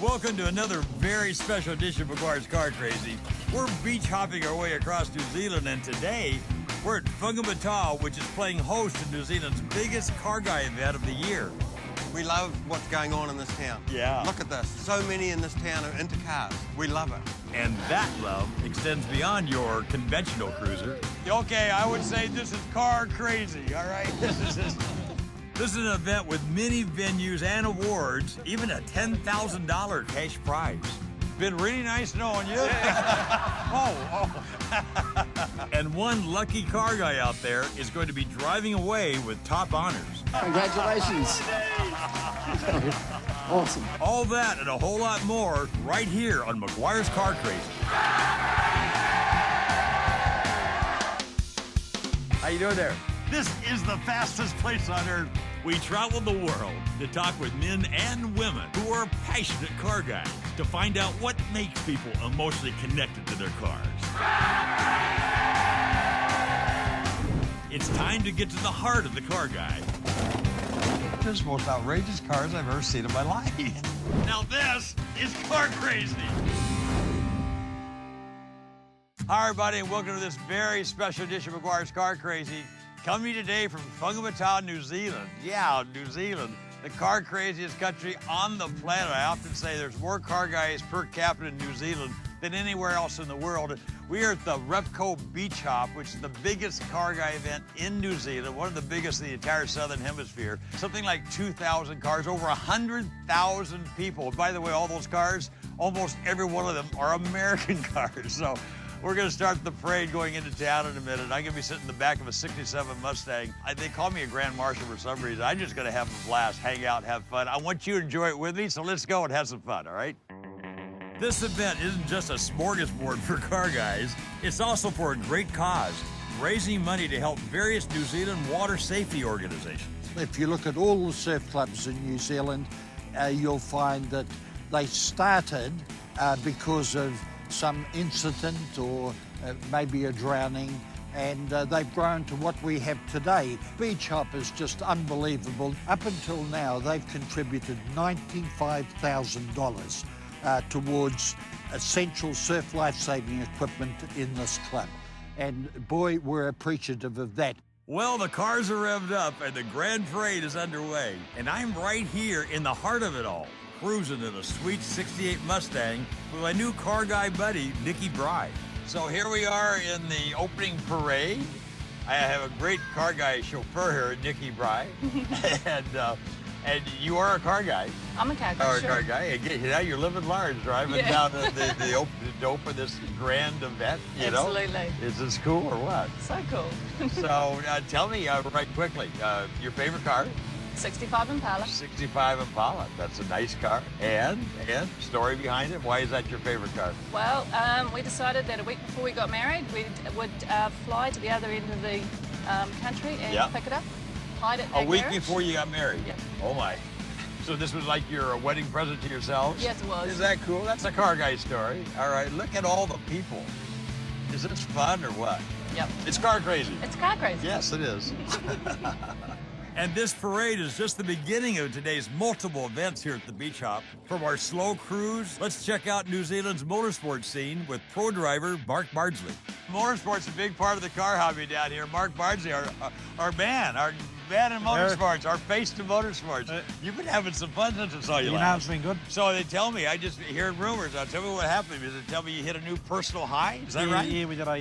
Welcome to another very special edition of McGuire's Car Crazy. We're beach hopping our way across New Zealand, and today we're at Whangamata, which is playing host to New Zealand's biggest car guy event of the year. We love what's going on in this town. Yeah. Look at this. So many in this town are into cars. We love it. And that love extends beyond your conventional cruiser. Okay, I would say this is car crazy, all right? This is an event with many venues and awards, even a $10,000 cash prize. Been really nice knowing you. And one lucky car guy out there is going to be driving away with top honors. Congratulations. Awesome. All that and a whole lot more right here on McGuire's Car Crazy. How you doing there? This is the fastest place on earth. We travel the world to talk with men and women who are passionate car guys to find out what makes people emotionally connected to their cars. It's time to get to the heart of the car guy. There's the most outrageous cars I've ever seen in my life. Now this is Car Crazy. Hi, everybody, and welcome to this very special edition of McGuire's Car Crazy. Coming today from Whangamata, New Zealand. Yeah, New Zealand, the car craziest country on the planet. I often say there's more car guys per capita in New Zealand than anywhere else in the world. We are at the Repco Beach Hop, which is the biggest car guy event in New Zealand, one of the biggest in the entire Southern Hemisphere. Something like 2,000 cars, over 100,000 people. By the way, all those cars, almost every one of them are American cars. So we're going to start the parade going into town in a minute. I'm going to be sitting in the back of a '67 Mustang. They call me a Grand Marshal for some reason. I'm just going to have a blast, hang out, have fun. I want you to enjoy it with me, so let's go and have some fun, all right? This event isn't just a smorgasbord for car guys. It's also for a great cause, raising money to help various New Zealand water safety organizations. If you look at all the surf clubs in New Zealand, you'll find that they started because of some incident or maybe a drowning, and they've grown to what we have today. Beach Hop is just unbelievable. Up until now, they've contributed $95,000 towards essential surf life-saving equipment in this club. And boy, we're appreciative of that. Well, the cars are revved up and the grand parade is underway. And I'm right here in the heart of it all, cruising in a sweet '68 Mustang with my new car guy buddy, Nicky Bry. So here we are in the opening parade. I have a great car guy chauffeur here, Nicky Bry. And you are a car guy. I'm a car guy, Or a sure. car guy. Again, now you're living large, driving down to open this grand event, you know? Absolutely. Is this cool or what? So cool. So tell me right quickly, your favorite car? 65 Impala. 65 Impala. That's a nice car. And story behind it. Why is that your favorite car? Well, we decided that a week before we got married, we would fly to the other end of the country and pick it up, hide it A at week garage. before you got married? Yeah. Oh my. So this was like your wedding present to yourselves? Yes, it was. Is that cool? That's a car guy story. All right, look at all the people. Is this fun or what? Yep. It's car crazy. It's car crazy. Yes, it is. And this parade is just the beginning of today's multiple events here at the Beach Hop. From our slow cruise, let's check out New Zealand's motorsports scene with pro driver Mark Bardsley. Motorsports is a big part of the car hobby down here. Mark Bardsley, our man in motorsports, our face to motorsports. You've been having some fun since I saw you last. It's been good. So they tell me, I just heard rumors. Tell me what happened. Does it tell me you hit a new personal high? Is that right? Yeah, we did a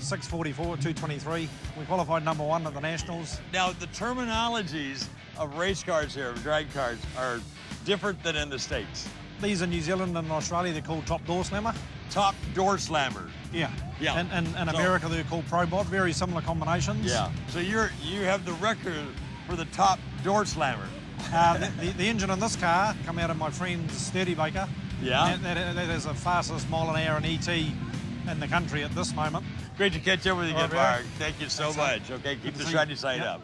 644, 223. We qualified #1 at the Nationals. Now, the terminologies of race cars here, of drag cars, are different than in the States. These in New Zealand and Australia, they're called top door slammer. Top door slammer. Yeah. Yeah. And in America, they're called pro bod. Very similar combinations. Yeah. So you have the record for the top door slammer. The engine in this car come out of my friend's Studebaker. Yeah. That is the fastest mile an hour in ET in the country at this moment. Great to catch up with you again, All right, Mark. Thank you so Thanks, much. Okay, keep the see shiny you. side Yep. up.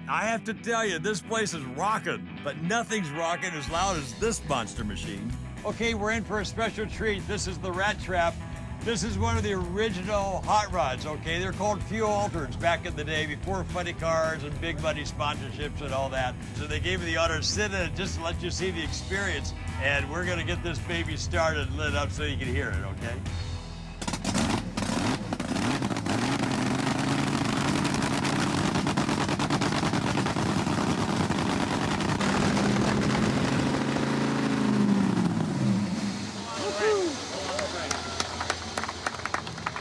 I have to tell you, this place is rocking, but nothing's rocking as loud as this monster machine. Okay, we're in for a special treat. This is the Rat Trap This is one of the original hot rods, okay? They're called fuel altereds back in the day before funny cars and big money sponsorships and all that. So they gave you the honor to sit in it just to let you see the experience. And we're gonna get this baby started and lit up so you can hear it, okay?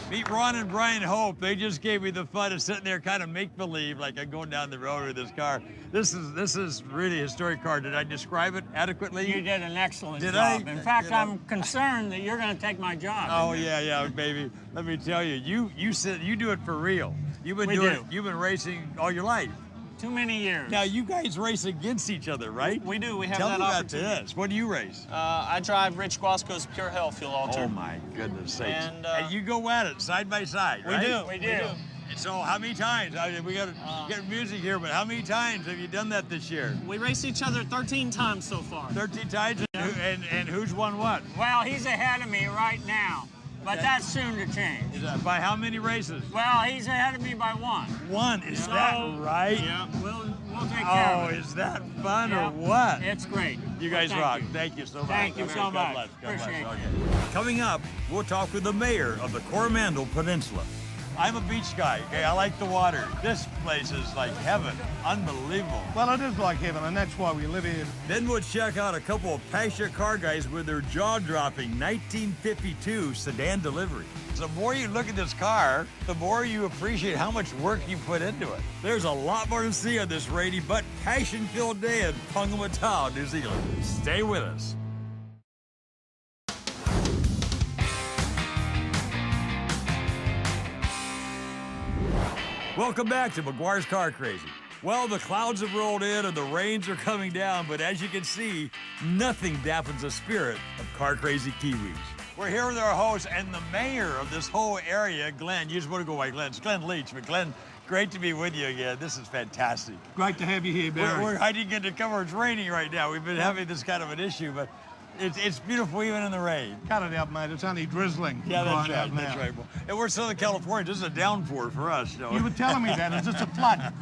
Meet Ron and Brian Hope. They just gave me the fun of sitting there kind of make-believe like I'm going down the road with this car. This is really a historic car. Did I describe it adequately? You did an excellent Did job. I? In fact, You know? I'm concerned that you're going to take my job. Oh yeah, baby. Let me tell you, you said you do it for real. You've been racing all your life. Too many years. Now you guys race against each other, right? We do. We have Tell that me about opportunity. this. What do you race? I drive Rich Guasco's Pure Hell Fuel Alter. Oh my goodness sakes! And, you go at it side by side, We right? do. We do. And so how many times? I mean, we got to get music here, but how many times have you done that this year? We raced each other 13 times so far. 13 times, and who's won what? Well, he's ahead of me right now, but that's soon to change. Is that by how many races? Well, he's ahead of me by one. One, is So, that right? Yeah, we'll take care Oh, of it. is that fun Yeah. or what? It's great. You guys Thank rock. you. Thank you so much. Thank you Okay, so God much. bless. God bless. Appreciate it. Okay. Coming up, we'll talk with the mayor of the Coromandel Peninsula. I'm a beach guy, okay? I like the water. This place is like heaven. Unbelievable. Well, it is like heaven, and that's why we live here. Then we'll check out a couple of passionate car guys with their jaw-dropping 1952 sedan delivery. The more you look at this car, the more you appreciate how much work you put into it. There's a lot more to see on this rainy but passion-filled day in Whangamata, New Zealand. Stay with us. Welcome back to McGuire's Car Crazy. Well, the clouds have rolled in and the rains are coming down, but as you can see, nothing dampens the spirit of Car Crazy Kiwis. We're here with our host and the mayor of this whole area, Glenn. You just want to go by Glenn. It's Glenn Leach, but Glenn, great to be with you again. This is fantastic. Great to have you here, Barry. I didn't get to cover. It's raining right now. We've been having this kind of an issue, but it's beautiful even in the rain. Cut it out, mate. It's only drizzling. Yeah, that's out right. That's now. right. And we're Southern California. This is a downpour for us. So. You were telling me that. It's just a flood.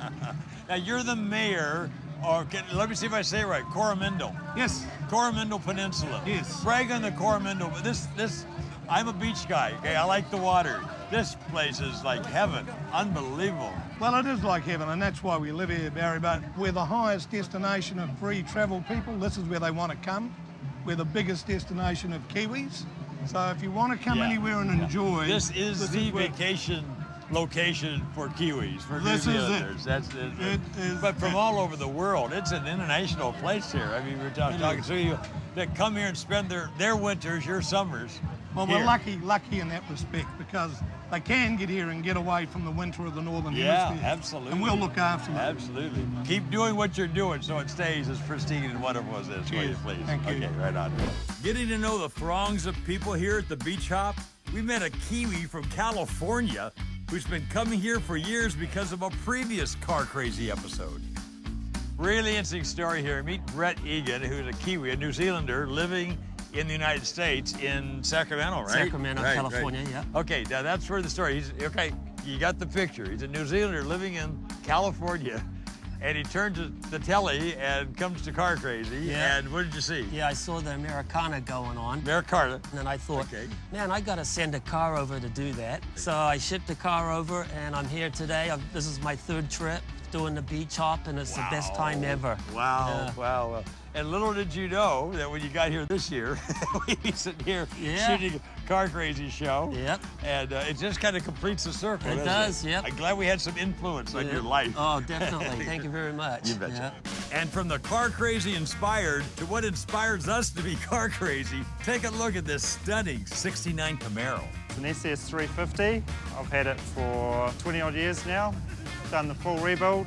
Now, you're the mayor, or let me see if I say it right, Coromandel. Yes. Coromandel Peninsula. Yes. Brag on the Coromandel. I'm a beach guy, okay? I like the water. This place is like heaven. Unbelievable. Well, it is like heaven, and that's why we live here, Barry. But we're the highest destination of free travel people. This is where they want to come. We're the biggest destination of Kiwis. So if you want to come anywhere and enjoy... This is the where- vacation location for Kiwis, for This New is it. Zealanders. That's it. It is But from it. all over the world, it's an international place here. I mean, we're talking so you that come here and spend their winters, your summers. Well, here. we're lucky in that respect because they can get here and get away from the winter of the Northern Yeah, Hemisphere. absolutely. And we'll look after them. Absolutely. Keep doing what you're doing so it stays as pristine and wonderful as this, will you, please? Thank you. Okay, right on. Getting to know the throngs of people here at the Beach Hop, we met a Kiwi from California who's been coming here for years because of a previous Car Crazy episode. Really interesting story here. Meet Brett Egan, who's a Kiwi, a New Zealander living in the United States in Sacramento, right? Sacramento, California, yeah. Okay, now that's where the story. Okay, you got the picture. He's a New Zealander living in California, and he turned to the telly and comes to Car Crazy. Yeah. And what did you see? Yeah, I saw the Americana going on. Americana. And then I thought, Okay. man, I got to send a car over to do that. So I shipped the car over, and I'm here today. This is my third trip doing the beach hop, and it's the best time ever. Wow, Yeah. wow. And little did you know that when you got here this year, we'd be sitting here shooting a Car Crazy show. Yep. And it just kind of completes the circle. It doesn't does, yep. I'm glad we had some influence on your life. Oh, definitely. Thank you very much. You betcha. Yeah. And from the Car Crazy inspired to what inspires us to be Car Crazy, take a look at this stunning 69 Camaro. It's an SS350. I've had it for 20 odd years now. Done the full rebuild.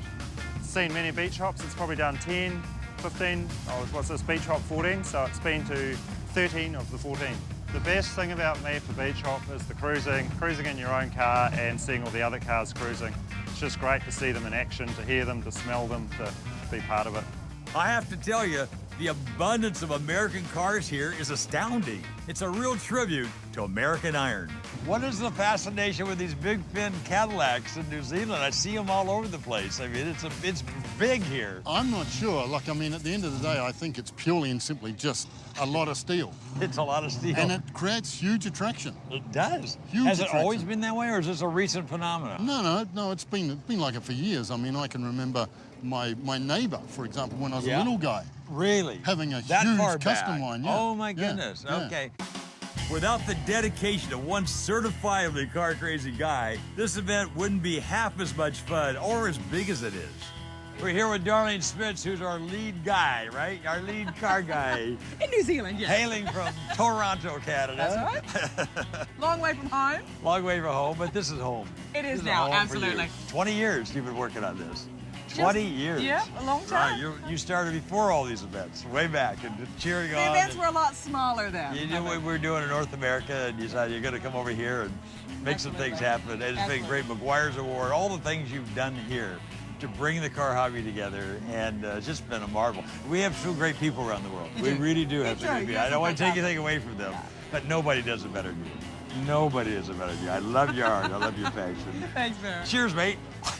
Seen many beach hops. It's probably done 10, 15. Oh, what's this, beach hop 14? So it's been to 13 of the 14. The best thing about me for beach hop is the cruising in your own car and seeing all the other cars cruising. It's just great to see them in action, to hear them, to smell them, to be part of it. I have to tell you, The abundance of American cars here is astounding. It's a real tribute to American iron. What is the fascination with these big fin Cadillacs in New Zealand? I see them all over the place. I mean, it's big here. I'm not sure. Like, I mean, at the end of the day, I think it's purely and simply just a lot of steel. It's a lot of steel. And it creates huge attraction. It does. Huge Has attraction. it always been that way, or is this a recent phenomenon? No, it's been like it for years. I mean, I can remember my neighbour, for example, when I was a little guy. Really? Having a that huge far custom back. one, yeah. Oh, my goodness. Yeah. Okay. Without the dedication of one certifiably car-crazy guy, this event wouldn't be half as much fun or as big as it is. We're here with Darlene Spitz, who's our lead guy, right? Our lead car guy. In New Zealand, yes. Hailing from Toronto, Canada. That's right. Long way from home. Long way from home, but this is home. It is This now, home for you. absolutely. 20 years you've been working on this. 20 years. Yeah, a long time. Right, you started before all these events, way back, and cheering The on. events were a lot smaller then. You knew what we were doing in North America, and you decided you're going to come over here and make some things happen. And it's been great. McGuire's Award, all the things you've done here to bring the car hobby together, and it's just been a marvel. We have some great people around the world. We really do have some great people. I don't want to take anything away from them, but nobody does it better than you. Nobody does it better than you. I love your art. I love your passion. Thanks, Barry. Cheers, mate.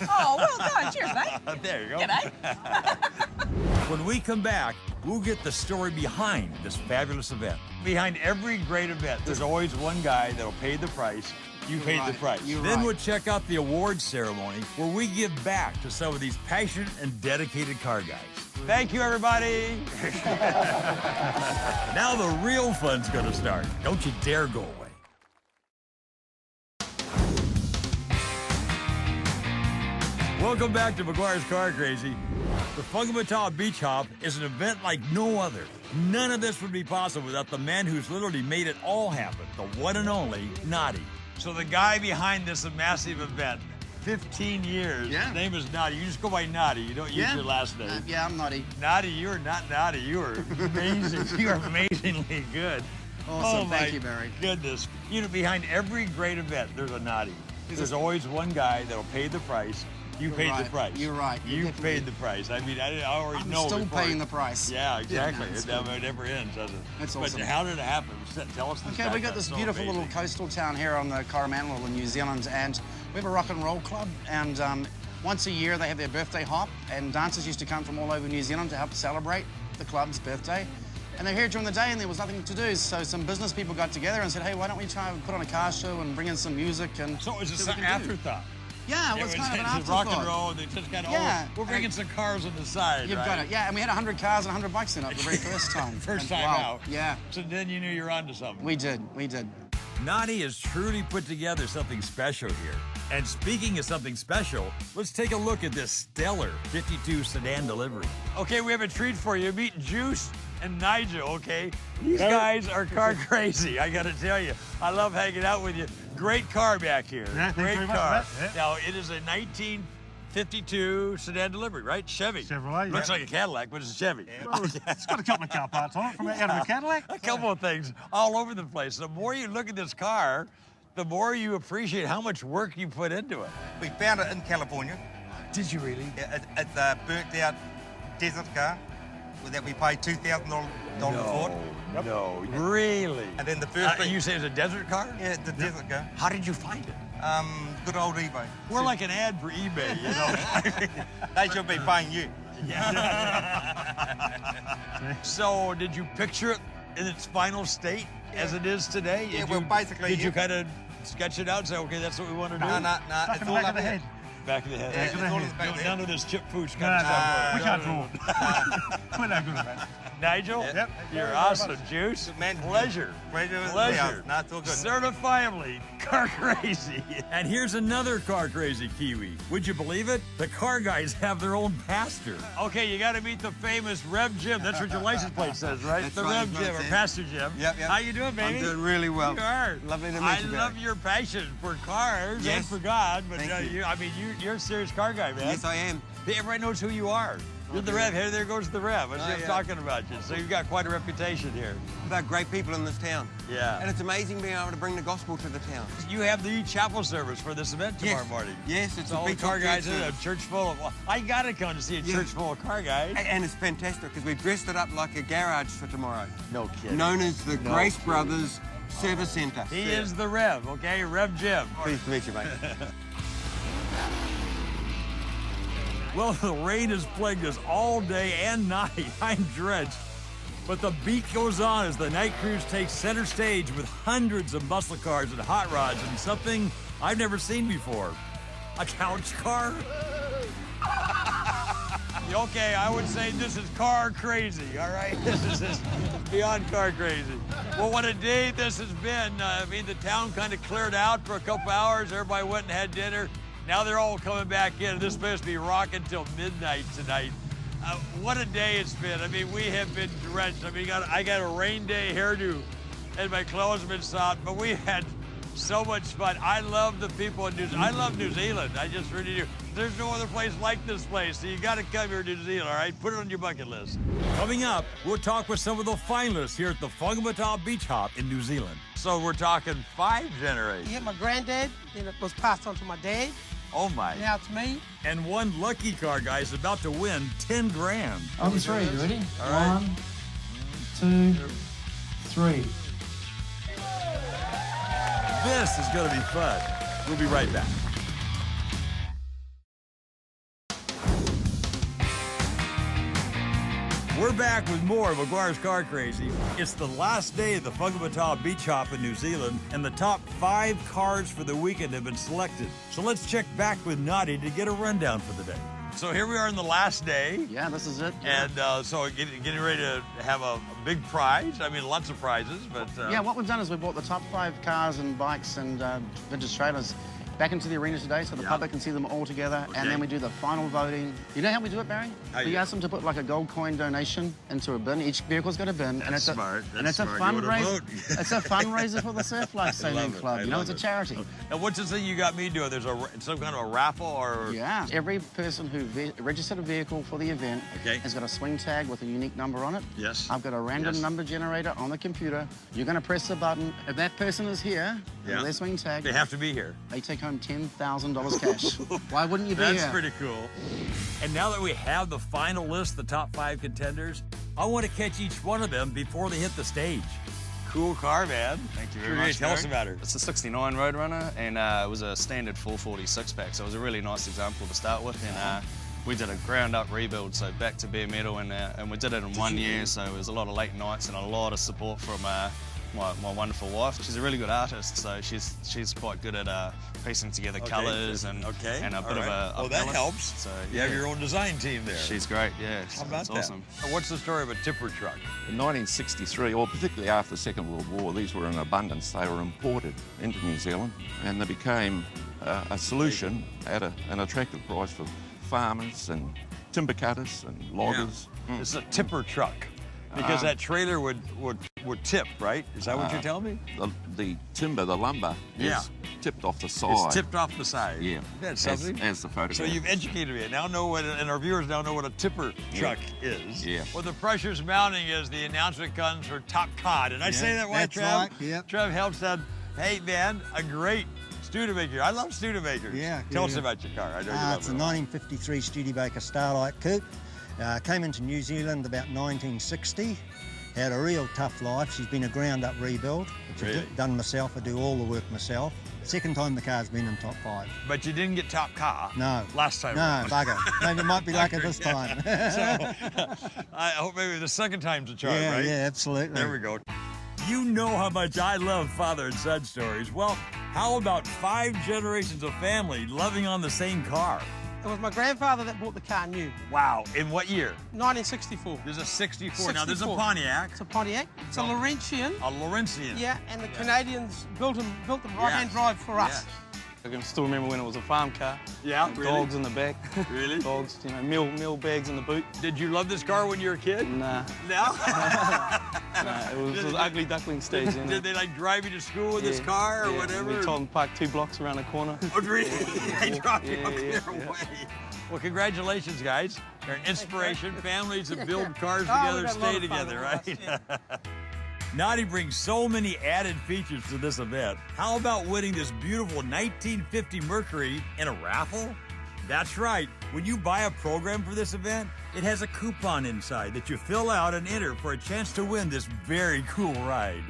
Oh, well done. Cheers, mate. There you go. G'day. When we come back, we'll get the story behind this fabulous event. Behind every great event, there's always one guy that'll pay the price. You paid the price. Then we'll check out the awards ceremony where we give back to some of these passionate and dedicated car guys. Thank you, everybody. Now the real fun's gonna start. Don't you dare go away. Welcome back to McGuire's Car Crazy. The Whangamata Beach Hop is an event like no other. None of this would be possible without the man who's literally made it all happen, the one and only Noddy. So the guy behind this massive event, 15 years, Yeah. his name is Noddy. You just go by Noddy. You don't use your last name. Yeah, I'm Noddy. Noddy, you are not Noddy. You are amazing. You are amazingly good. Awesome. Oh, Thank my you, Barry. goodness. You know, behind every great event, there's a Noddy. There's always one guy that'll pay the price. You You're paid right. the price. You're right. You You're paid the price. I mean, I already know. I'm still before- paying the price. Yeah, exactly. Yeah, no, It never ends, does it? That's But awesome. how did it happen? Tell us this Okay, we got background. this So beautiful amazing. little coastal town here on the Coromandel in New Zealand, and we have a rock and roll club, and once a year they have their birthday hop, and dancers used to come from all over New Zealand to help celebrate the club's birthday. And they're here during the day and there was nothing to do, so some business people got together and said, hey, why don't we try and put on a car show and bring in some music and... So it was just see what an we can do. afterthought. Yeah, it was kind of an it's rock afterthought. and roll. They just kind of, Yeah. we're bringing some cars on the side, You've right? got it, yeah, and we had 100 cars and 100 bikes in it the very first time. First And time wow, out. Yeah. So then you knew you were onto something. We did. Noddy has truly put together something special here. And speaking of something special, let's take a look at this stellar 52 sedan delivery. Okay, we have a treat for you. Meet Juice and Nigel, okay? These guys are car crazy, I gotta tell you. I love hanging out with you. Great car back here. Yeah, thanks Great very much, car. Matt. Yeah. Now, it is a 1952 sedan delivery, right? Chevy. Chevrolet, Looks yeah. like a Cadillac, but it's a Chevy. Well, it's got a couple of car parts on it from out of a Cadillac. A couple of things all over the place. The more you look at this car, the more you appreciate how much work you put into it. We found it in California. Did you really? It's a burnt out desert car that we paid $2,000 for it. No, really? And then the first thing... You say it's a desert car? Yeah, it's a desert car. How did you find it? Good old eBay. We're like an ad for eBay, you know? They should be paying you. So, did you picture it in its final state as it is today? Yeah, well, basically... Did you kind of sketch it out and say, okay, that's what we want to do? No, it's all up here. Back of the head. Yeah, it's all in the back of the None head. of this chip fooch No, kind of stuff. we can't draw. We're no good at that. Nigel, Yep. you're awesome, Juice. Man, Pleasure. Pleasure was Pleasure. ours. No, it's all good. Certifiably car crazy. And here's another car crazy Kiwi. Would you believe it? The car guys have their own pastor. Okay, you got to meet the famous Rev Jim. That's what your license plate says, right? That's the right, Rev that's Jim, or it. Pastor Jim. Yep. How you doing, baby? I'm doing really well. You are. Lovely to meet I you, love Barry. your passion for cars and Yes. for God, but Thank you. I mean, you're a serious car guy, man. Yes, I am. Everybody knows who you are. You're the Rev. Hey, there goes the Rev. I was talking about you. So you've got quite a reputation here. We've got great people in this town. Yeah. And it's amazing being able to bring the gospel to the town. You have the chapel service for this event tomorrow morning. Yes, it's a all the big car guys in service. a church full of. Well, I gotta come to see a church full of car guys. And it's fantastic because we've dressed it up like a garage for tomorrow. No kidding. Known as the Grace Brothers Service Centre. He is the Rev, okay? Rev Jim. Pleased to meet you, mate. Well, the rain has plagued us all day and night. I'm drenched. But the beat goes on as the night cruise takes center stage with hundreds of muscle cars and hot rods and something I've never seen before. A couch car? Okay, I would say this is car crazy, all right? This is beyond car crazy. Well, what a day this has been. I mean, the town kind of cleared out for a couple hours. Everybody went and had dinner. Now they're all coming back in. This is supposed to be rocking till midnight tonight. What a day it's been. I mean, we have been drenched. I mean, I got a rain day hairdo, and my clothes have been sopped, but we had so much fun. I love the people in New Zealand. I love New Zealand. I just really do. There's no other place like this place, so you got to come here to New Zealand, all right? Put it on your bucket list. Coming up, we'll talk with some of the finalists here at the Whangamata Beach Hop in New Zealand. So we're talking 5 generations. Yeah, my granddad, then it was passed on to my dad. Oh my. Now it's me. And one lucky car guy is about to win 10 grand. On 3, you ready? All right. 1, 2, 3. This is going to be fun. We'll be right back. We're back with more of Maguire's Car Crazy. It's the last day of the Whangamata Beach Hop in New Zealand, and the top 5 cars for the weekend have been selected. So let's check back with Noddy to get a rundown for the day. So here we are in the last day. Yeah, this is it. And so getting ready to have a big prize. I mean, lots of prizes, but... Yeah, what we've done is we brought the top 5 cars and bikes and vintage trailers back into the arena today so the public can see them all together. Okay. And then we do the final voting. You know how we do it, Barry? We ask them to put like a gold coin donation into a bin. Each vehicle's got a bin. That's and it's smart. And it's a fundraiser. It's a fundraiser for the Surf Life Saving Club. You know, it's a charity. And what's this thing you got me doing? There's some kind of a raffle or... Yeah. Every person who registered a vehicle for the event has got a swing tag with a unique number on it. Yes. I've got a random number generator on the computer. You're going to press the button. If that person is here, with their swing tag... They have to be here. They take home $10,000 cash. Why wouldn't you be here? That's pretty cool. And now that we have the final list, the top 5 contenders, I want to catch each one of them before they hit the stage. Cool car, man. Thank you very much. Tell us about her. It's a 69 Roadrunner, and it was a standard 440 6-pack, so it was a really nice example to start with. And we did a ground-up rebuild, so back to bare metal, and we did it in 1 year, so it was a lot of late nights and a lot of support from my wonderful wife. She's a really good artist, so she's quite good at piecing together colours and a bit of a Well, that palette. helps. So you have your own design team there. She's great, yeah. How about it's that? awesome. What's the story of a tipper truck? In 1963, or particularly after the Second World War, these were in abundance. They were imported into New Zealand, and they became a solution at an attractive price for farmers and timber cutters and loggers. Yeah. It's a tipper truck. Because that trailer would tip, right? Is that what you're telling me? The timber, the lumber, is tipped off the side. It's tipped off the side. Yeah. That's something. As the photograph. So you've educated me. Now know what, and our viewers now know what a tipper truck is. Yeah. Well, the pressure's mounting as the announcement comes for Top Car. Did I say that right, Trev? Right, yep. Trev helps out. Hey, man, a great Studebaker. I love Studebakers. Yeah. Tell us about your car. I know you love it's it. a 1953 Studebaker Starlight Coupe. Came into New Zealand about 1960. Had a real tough life. She's been a ground-up rebuild, which I've done myself. I do all the work myself. Second time the car's been in top 5. But you didn't get Top Car. No. Last time. No, bugger. Maybe it might be lucky this time. So, I hope maybe the second time's a charm, right? Yeah, absolutely. There we go. You know how much I love father and son stories. Well, how about 5 generations of family loving on the same car? It was my grandfather that bought the car new. Wow. In what year? 1964. There's a 64. Now, there's a Pontiac. It's a Pontiac. It's a Laurentian. A Laurentian. Yeah, and the Canadians built them right-hand drive for us. I can still remember when it was a farm car. Yeah, Dogs really? in the back. Really? Dogs, you know, meal bags in the boot. Did you love this car when you were a kid? Nah. No? Nah, it was an ugly duckling stage. You know? Did they like drive you to school with this car or whatever? We told them to park 2 blocks around the corner. Oh, really? They dropped you up there away. Well, congratulations, guys. They're an inspiration. Families that build cars Oh, together we've had a stay lot of fun together, with right? Noddy brings so many added features to this event. How about winning this beautiful 1950 Mercury in a raffle? That's right. When you buy a program for this event, it has a coupon inside that you fill out and enter for a chance to win this very cool ride.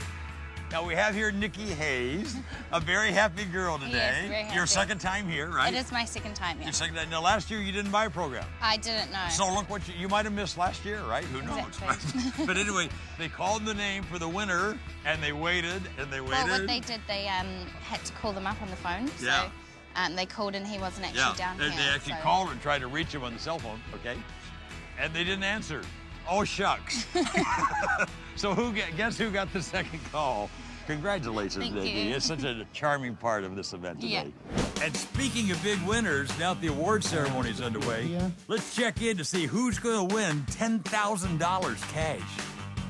Now we have here Nikki Hayes, a very happy girl today. Yes, very happy. Your second time here, right? It is my second time, yeah. Your second time. Now last year you didn't buy a program. I didn't know. So look what you might have missed last year, right? Who knows? Exactly. But anyway, they called the name for the winner, and they waited, and they waited. Well, what they did, they had to call them up on the phone. Yeah. So they called and he wasn't actually down they, here. They actually called and tried to reach him on the cell phone, okay? And they didn't answer. Oh, shucks. So guess who got the second call? Congratulations, Thank Nikki. you. It's such a charming part of this event today. Yeah. And speaking of big winners, now that the award ceremony is underway, let's check in to see who's going to win $10,000 cash.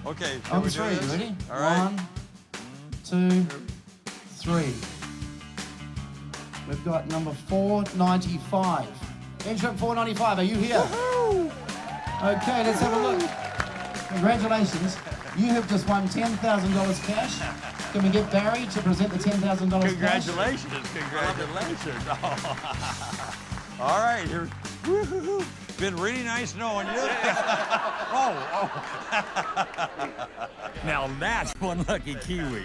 Okay, shall On we three, do this? ready? All right. 1, 2, 3. We've got number 495. Entrant 495, are you here? Okay, let's have a look. Congratulations. You have just won $10,000 cash. Can we get Barry to present the $10,000 cash? Congratulations, congratulations. Oh. All right, here. Woo-hoo-hoo. Been really nice knowing you. Now that's one lucky Kiwi.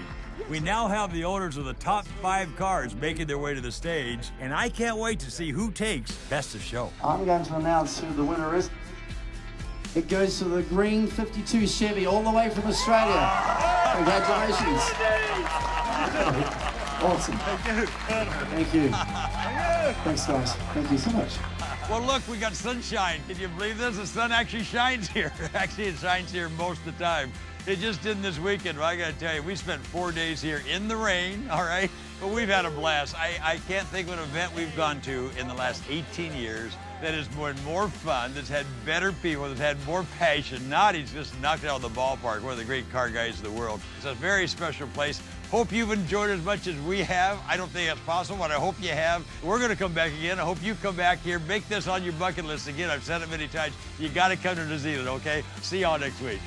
We now have the owners of the top 5 cars making their way to the stage, and I can't wait to see who takes Best of Show. I'm going to announce who the winner is. It goes to the green 52 Chevy all the way from Australia. Congratulations. Awesome. Thank you. Thanks, guys. Thank you so much. Well, look, we got sunshine. Can you believe this? The sun actually shines here. Actually, it shines here most of the time. It just didn't this weekend, but I gotta tell you, we spent 4 days here in the rain, all right? But we've had a blast. I can't think of an event we've gone to in the last 18 years that has been more fun, that's had better people, that's had more passion. Noddy's just knocked it out of the ballpark, one of the great car guys of the world. It's a very special place. Hope you've enjoyed it as much as we have. I don't think that's possible, but I hope you have. We're gonna come back again. I hope you come back here. Make this on your bucket list again. I've said it many times. You gotta come to New Zealand, okay? See y'all next week.